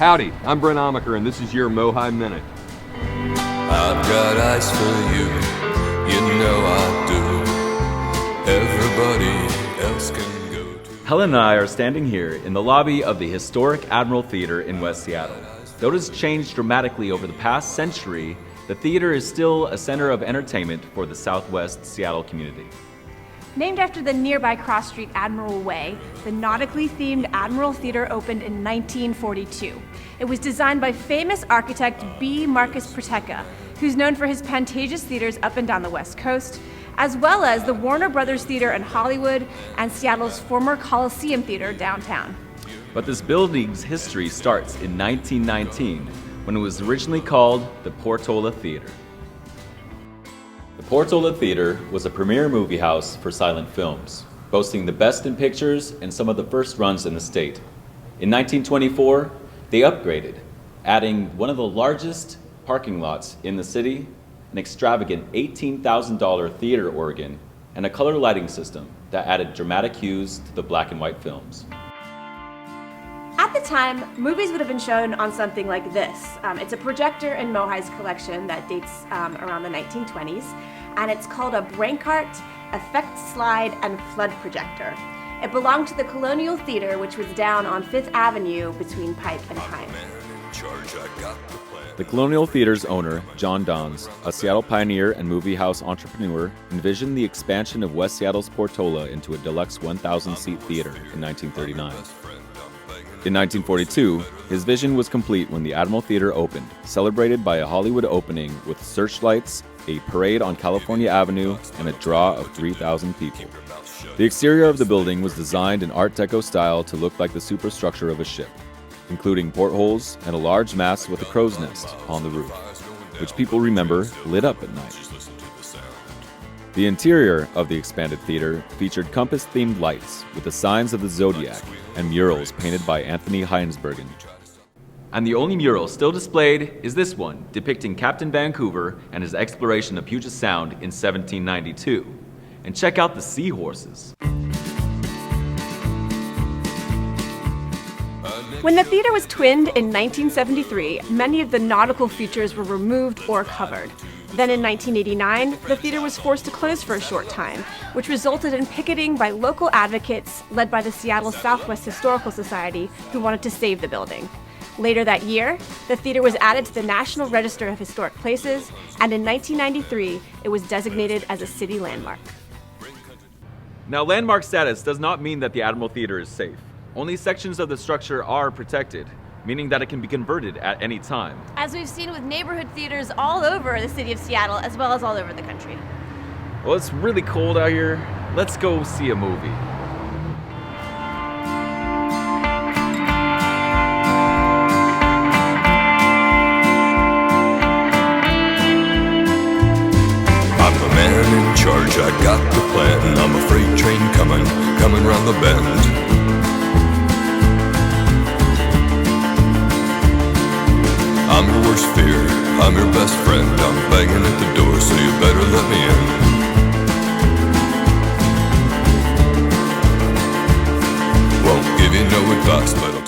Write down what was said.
Howdy, I'm Brent Amaker, and this is your MOHAI Minute. I've got eyes for you, you know I do. Everybody else can go to. Helen and I are standing here in the lobby of the historic Admiral Theater in West Seattle. Though it has changed dramatically over the past century, the theater is still a center of entertainment for the Southwest Seattle community. Named after the nearby cross street Admiral Way, the nautically themed Admiral Theater opened in 1942. It was designed by famous architect B. Marcus Protecka, who's known for his Pantages theaters up and down the West Coast, as well as the Warner Brothers Theater in Hollywood and Seattle's former Coliseum Theater downtown. But this building's history starts in 1919, when it was originally called the Portola Theater. The Portola Theater was a premier movie house for silent films, boasting the best in pictures and some of the first runs in the state. In 1924, they upgraded, adding one of the largest parking lots in the city, an extravagant $18,000 theater organ, and a color lighting system that added dramatic hues to the black and white films. At the time, movies would have been shown on something like this. It's a projector in MOHAI's collection that dates around the 1920s, and it's called a Brancart Effect Slide and Flood Projector. It belonged to the Colonial Theater, which was down on 5th Avenue between Pike and Pine. The Colonial Theater's owner, John Dons, a Seattle pioneer and movie house entrepreneur, envisioned the expansion of West Seattle's Portola into a deluxe 1,000-seat theater in 1939. In 1942, his vision was complete when the Admiral Theater opened, celebrated by a Hollywood opening with searchlights, a parade on California Avenue, and a draw of 3,000 people. The exterior of the building was designed in Art Deco style to look like the superstructure of a ship, including portholes and a large mast with a crow's nest on the roof, which people remember lit up at night. The interior of the expanded theater featured compass-themed lights with the signs of the zodiac and murals painted by Anthony Heinsbergen. And the only mural still displayed is this one, depicting Captain Vancouver and his exploration of Puget Sound in 1792. And check out the seahorses. When the theater was twinned in 1973, many of the nautical features were removed or covered. Then in 1989, the theater was forced to close for a short time, which resulted in picketing by local advocates led by the Seattle Southwest Historical Society, who wanted to save the building. Later that year, the theater was added to the National Register of Historic Places, and in 1993, it was designated as a city landmark. Now, landmark status does not mean that the Admiral Theater is safe. Only sections of the structure are protected, meaning that it can be converted at any time. As we've seen with neighborhood theaters all over the city of Seattle, as well as all over the country. Well, it's really cold out here. Let's go see a movie. I'm the man in charge, I got the plan. I'm a freight train coming round the bend. I'm your worst fear, I'm your best friend. I'm banging at the door, so you better let me in. Won't give you no advice, but